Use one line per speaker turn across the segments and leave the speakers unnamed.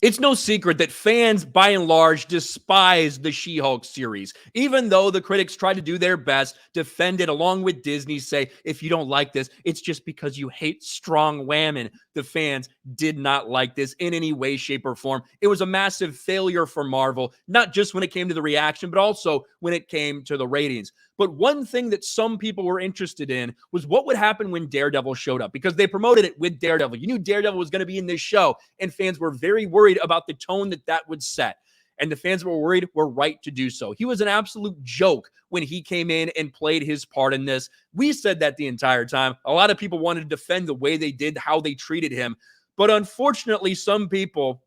It's no secret that fans, by and large, despise the She-Hulk series, even though the critics try to do their best, defend it along with Disney, say, if you don't like this, it's just because you hate strong women. The fans did not like this in any way, shape, or form. It was a massive failure for Marvel, not just when it came to the reaction, but also when it came to the ratings. But one thing that some people were interested in was what would happen when Daredevil showed up, because they promoted it with Daredevil. You knew Daredevil was going to be in this show, and fans were very worried about the tone that that would set. And the fans were worried, were right to do so. He was an absolute joke when he came in and played his part in this. We said that the entire time. A lot of people wanted to defend the way they did, how they treated him. But unfortunately, some people,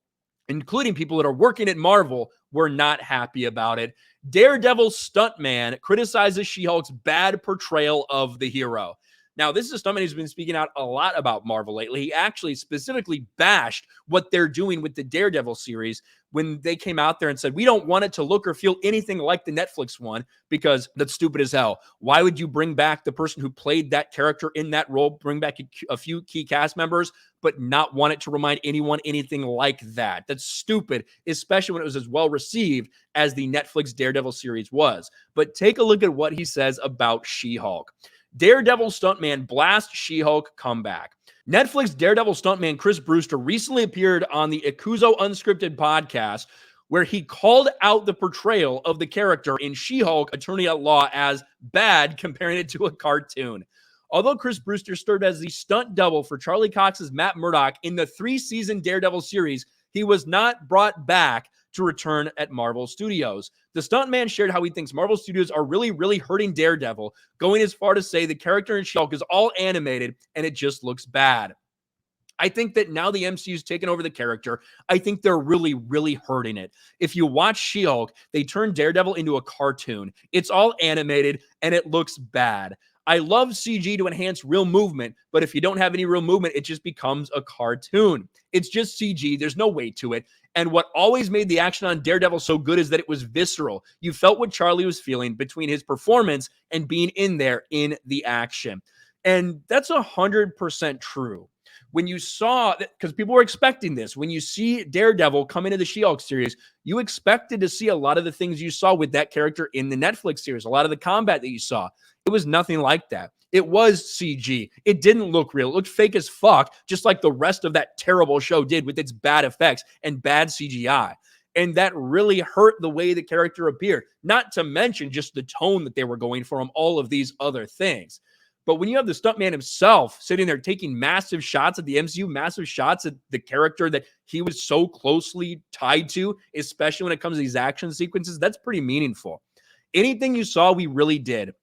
including people that are working at Marvel, were not happy about it. Daredevil Stunt Man criticizes She-Hulk's bad portrayal of the hero. Now, this is a stuntman who's been speaking out a lot about Marvel lately. He actually specifically bashed what they're doing with the Daredevil series when they came out there and said, we don't want it to look or feel anything like the Netflix one because that's stupid as hell. Why would you bring back the person who played that character in that role, bring back a few key cast members, but not want it to remind anyone anything like that? That's stupid, especially when it was as well received as the Netflix Daredevil series was. But take a look at what he says about She-Hulk. Daredevil Stuntman blasts She-Hulk comeback. Netflix Daredevil Stuntman Chris Brewster recently appeared on the Ikuzo Unscripted podcast, where he called out the portrayal of the character in She-Hulk Attorney at Law as bad, comparing it to a cartoon. Although Chris Brewster served as the stunt double for Charlie Cox's Matt Murdock in the 3-season Daredevil series, he was not brought back to return at Marvel Studios. The stuntman shared how he thinks Marvel Studios are really hurting Daredevil, going as far to say the character in She-Hulk is all animated and it just looks bad. I think that now the MCU's taken over the character, I think they're really hurting it. If you watch She-Hulk, they turned Daredevil into a cartoon. It's all animated and it looks bad. I love CG to enhance real movement, but if you don't have any real movement, it just becomes a cartoon. It's just CG. There's no weight to it. And what always made the action on Daredevil so good is that it was visceral. You felt what Charlie was feeling between his performance and being in there in the action. And that's 100% true. When you saw that, because people were expecting this, when you see Daredevil come into the She-Hulk series, you expected to see a lot of the things you saw with that character in the Netflix series, a lot of the combat that you saw. It was nothing like that. It was CG. It didn't look real. It looked fake as fuck, just like the rest of that terrible show did with its bad effects and bad CGI. And that really hurt the way the character appeared, not to mention just the tone that they were going for him, all of these other things. But when you have the stuntman himself sitting there taking massive shots at the MCU, massive shots at the character that he was so closely tied to, especially when it comes to these action sequences, that's pretty meaningful. Anything you saw, we really did.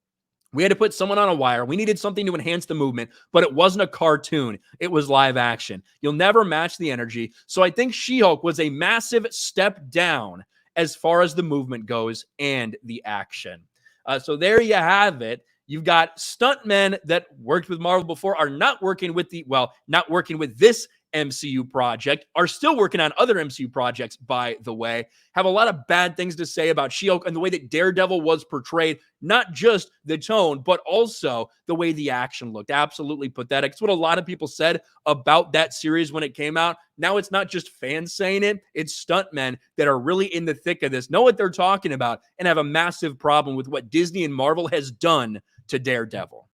We had to put someone on a wire. We needed something to enhance the movement, but it wasn't a cartoon. It was live action. You'll never match the energy. So I think She-Hulk was a massive step down as far as the movement goes and the action. So there you have it. You've got stuntmen that worked with Marvel before are not working with not working with this MCU project, are still working on other MCU projects, by the way, have a lot of bad things to say about She-Hulk and the way that Daredevil was portrayed, not just the tone, but also the way the action looked. Absolutely pathetic. It's what a lot of people said about that series when it came out. Now it's not just fans saying it, it's stuntmen that are really in the thick of this, know what they're talking about, and have a massive problem with what Disney and Marvel has done to Daredevil.